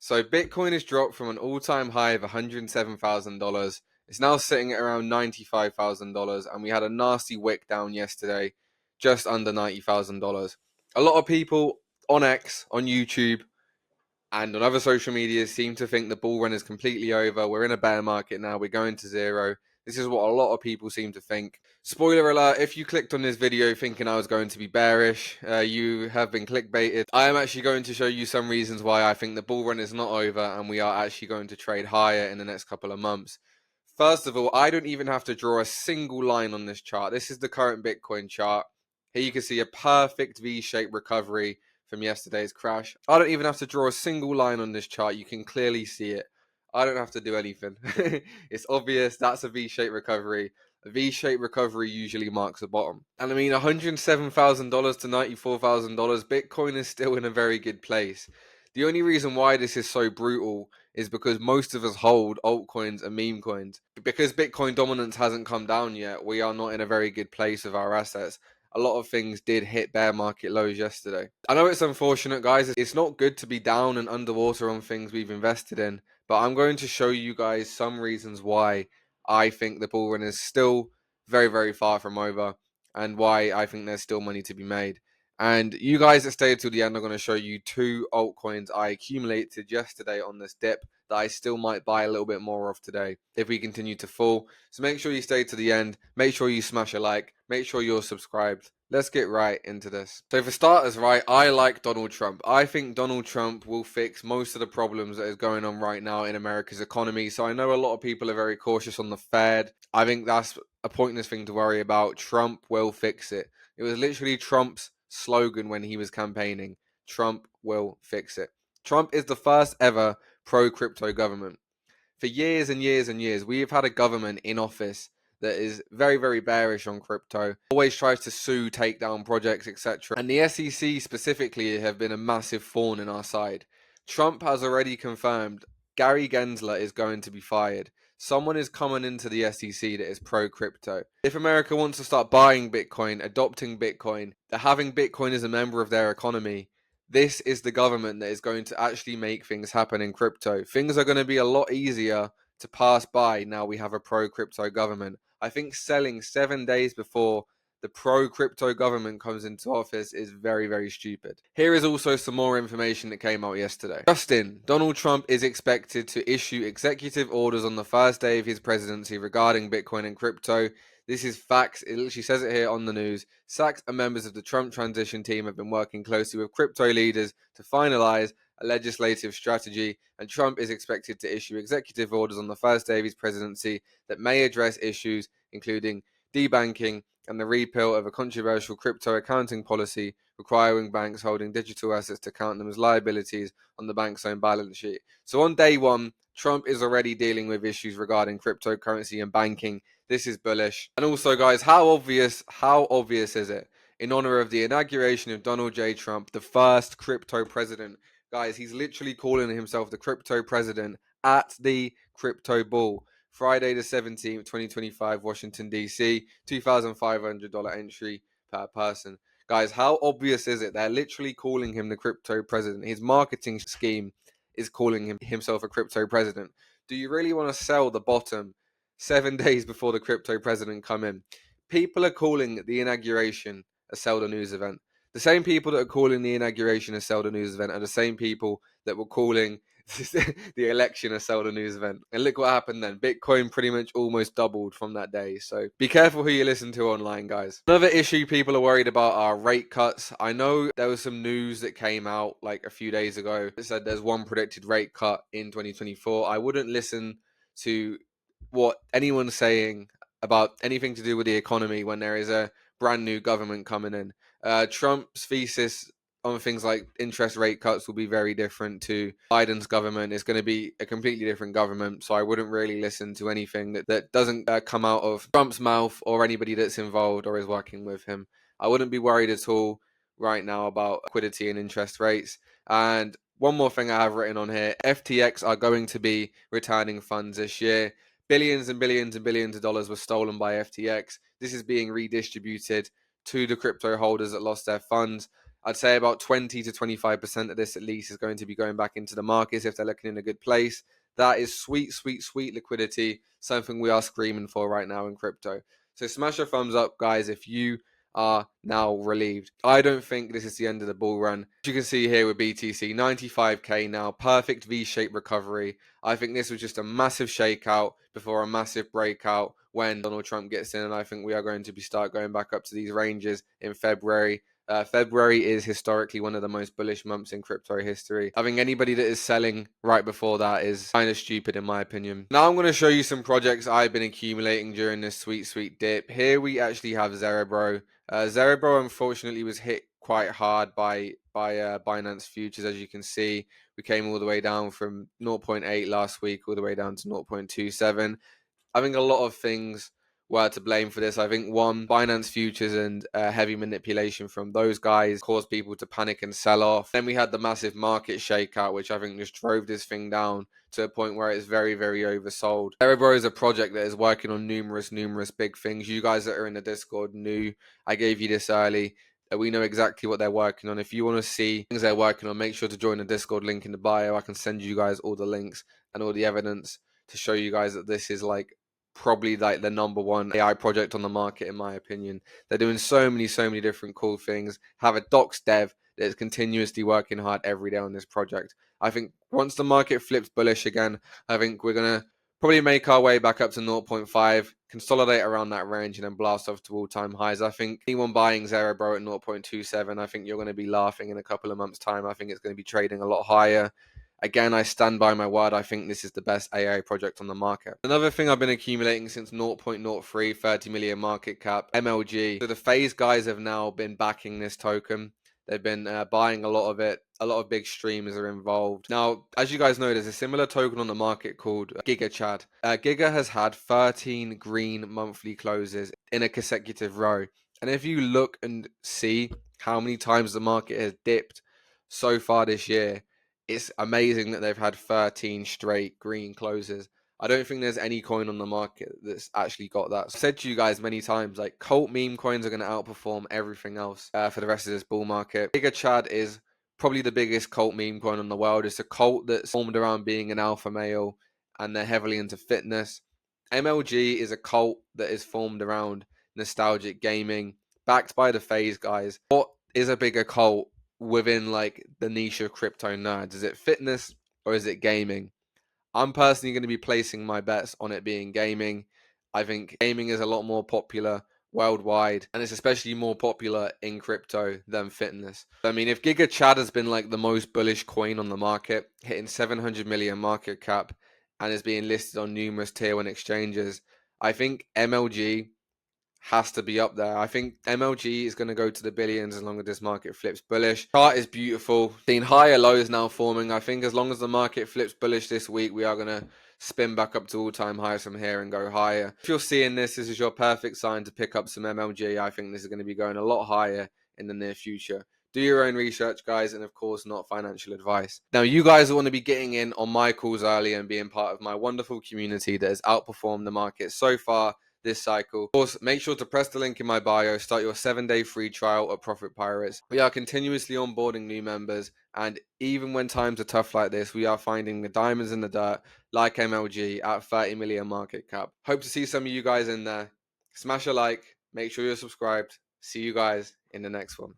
So Bitcoin has dropped from an all-time high of $107,000. It's now sitting at around $95,000, and we had a nasty wick down yesterday, just under $90,000. A lot of people on X, on YouTube, and on other social media seem to think the bull run is completely over. We're in a bear market now. We're going to zero. This is what a lot of people seem to think. Spoiler alert, if you clicked on this video thinking I was going to be bearish, you have been clickbaited. I am actually going to show you some reasons why I think the bull run is not over and we are actually going to trade higher in the next couple of months. First of all, I don't even have to draw a single line on this chart. This is the current Bitcoin chart. Here you can see a perfect V-shaped recovery from yesterday's crash. I don't even have to draw a single line on this chart. You can clearly see it. I don't have to do anything. It's obvious that's a V-shaped recovery. A V-shaped recovery usually marks the bottom. And I mean, $107,000 to $94,000, Bitcoin is still in a very good place. The only reason why this is so brutal is because most of us hold altcoins and meme coins. Because Bitcoin dominance hasn't come down yet, we are not in a very good place with our assets. A lot of things did hit bear market lows yesterday. I know it's unfortunate, guys. It's not good to be down and underwater on things we've invested in, but I'm going to show you guys some reasons why I think the bull run is still very, very far from over and why I think there's still money to be made. And you guys that stayed till the end are going to show you two altcoins I accumulated yesterday on this dip that I still might buy a little bit more of today if we continue to fall. So make sure you stay to the end. Make sure you smash a like. Make sure you're subscribed. Let's get right into this. So for starters, right, I like Donald Trump. I think Donald Trump will fix most of the problems that is going on right now in America's economy. So I know a lot of people are very cautious on the Fed. I think that's a pointless thing to worry about. Trump will fix it. It was literally Trump's slogan when he was campaigning. Trump will fix it. Trump is the first ever pro-crypto government. For years and years and years, we have had a government in office that is very, very bearish on crypto, always tries to sue, take down projects, etc. And the SEC specifically have been a massive thorn in our side. Trump has already confirmed Gary Gensler is going to be fired. Someone is coming into the SEC that is pro-crypto. If America wants to start buying Bitcoin, adopting Bitcoin, having Bitcoin as a member of their economy, this is the government that is going to actually make things happen in crypto. Things are going to be a lot easier to pass by now we have a pro-crypto government. I think selling 7 days before the pro-crypto government comes into office is very, very stupid. Here is also some more information that came out yesterday. Justin, Donald Trump is expected to issue executive orders on the first day of his presidency regarding Bitcoin and crypto. This is facts. It literally says it here on the news. Sachs and members of the Trump transition team have been working closely with crypto leaders to finalize a legislative strategy, and Trump is expected to issue executive orders on the first day of his presidency that may address issues including debanking and the repeal of a controversial crypto accounting policy requiring banks holding digital assets to count them as liabilities on the bank's own balance sheet. So on day one, Trump is already dealing with issues regarding cryptocurrency and banking. This is bullish. And also, guys, how obvious is it? In honor of the inauguration of Donald J. Trump, the first crypto president. Guys, he's literally calling himself the crypto president at the crypto bull. Friday the 17th, 2025, Washington, D.C., $2,500 entry per person. Guys, how obvious is it? They're literally calling him the crypto president. His marketing scheme is calling himself a crypto president. Do you really want to sell the bottom 7 days before the crypto president come in? People are calling the inauguration a sell the news event. The same people that are calling the inauguration a sell the news event are the same people that were calling the election a sell the news event. And look what happened then. Bitcoin pretty much almost doubled from that day. So be careful who you listen to online, guys. Another issue people are worried about are rate cuts. I know there was some news that came out like a few days ago that said there's one predicted rate cut in 2024. I wouldn't listen to what anyone's saying about anything to do with the economy when there is a brand new government coming in. Trump's thesis on things like interest rate cuts will be very different to Biden's government. It's going to be a completely different government, so I wouldn't really listen to anything that doesn't come out of Trump's mouth or anybody that's involved or is working with him. I wouldn't be worried at all right now about liquidity and interest rates. And one more thing I have written on here, FTX are going to be returning funds this year. Billions and billions and billions of dollars were stolen by FTX. This is being redistributed to the crypto holders that lost their funds. I'd say about 20 to 25% of this at least is going to be going back into the markets if they're looking in a good place. That is sweet, sweet, sweet liquidity, something we are screaming for right now in crypto. So smash a thumbs up, guys, if you are now relieved. I don't think this is the end of the bull run. As you can see here with BTC, 95k now, perfect V-shaped recovery. I think this was just a massive shakeout before a massive breakout when Donald Trump gets in, and I think we are going to start going back up to these ranges in February. February is historically one of the most bullish months in crypto history. I think anybody that is selling right before that is kind of stupid in my opinion. Now I'm going to show you some projects I've been accumulating during this sweet, sweet dip. Here we actually have Zerebro. Zerebro unfortunately was hit quite hard by Binance Futures, as you can see. We came all the way down from 0.8 last week all the way down to 0.27. I think a lot of things were to blame for this. I think one, Binance Futures and heavy manipulation from those guys caused people to panic and sell off. Then we had the massive market shakeout, which I think just drove this thing down to a point where it's very, very oversold. Cerebro is a project that is working on numerous big things. You guys that are in the Discord knew I gave you this early. We know exactly what they're working on. If you want to see things they're working on, make sure to join the Discord link in the bio. I can send you guys all the links and all the evidence to show you guys that this is like probably like the number one AI project on the market, in my opinion. They're doing so many different cool things. Have a docs dev that is continuously working hard every day on this project. I think once the market flips bullish again, I think we're going to probably make our way back up to 0.5, consolidate around that range, and then blast off to all-time highs. I think anyone buying Zerebro at 0.27, I think you're going to be laughing in a couple of months' time. I think it's going to be trading a lot higher. Again, I stand by my word. I think this is the best AI project on the market. Another thing I've been accumulating since 0.03, 30 million market cap, MLG. So the phase guys have now been backing this token. They've been buying a lot of it. A lot of big streamers are involved. Now, as you guys know, there's a similar token on the market called Giga Chad. Giga has had 13 green monthly closes in a consecutive row. And if you look and see how many times the market has dipped so far this year, it's amazing that they've had 13 straight green closes. I don't think there's any coin on the market that's actually got that. I've said to you guys many times, like cult meme coins are going to outperform everything else for the rest of this bull market. Giga Chad is probably the biggest cult meme coin in the world. It's a cult that's formed around being an alpha male and they're heavily into fitness. MLG is a cult that is formed around nostalgic gaming, backed by the phase guys. What is a bigger cult within like the niche of crypto nerds? Is it fitness or is it gaming? I'm personally going to be placing my bets on it being gaming. I think gaming is a lot more popular worldwide, and it's especially more popular in crypto than fitness. I mean, if Giga Chad has been like the most bullish coin on the market, hitting 700 million market cap, and is being listed on numerous tier 1 exchanges, I think MLG has to be up there. I think MLG is going to go to the billions as long as this market flips bullish. Chart is beautiful. Seen higher lows now forming. I think as long as the market flips bullish this week, we are going to spin back up to all-time highs from here and go higher. If you're seeing this is your perfect sign to pick up some MLG. I think this is going to be going a lot higher in the near future. Do your own research, guys, and of course, not financial advice. Now, you guys want to be getting in on my calls early and being part of my wonderful community that has outperformed the market so far this cycle. Of course, make sure to press the link in my bio, start your 7-day free trial at Profit Pirates. We are continuously onboarding new members, and even when times are tough like this, we are finding the diamonds in the dirt, like MLG, at 30 million market cap. Hope to see some of you guys in there. Smash a like, make sure you're subscribed. See you guys in the next one.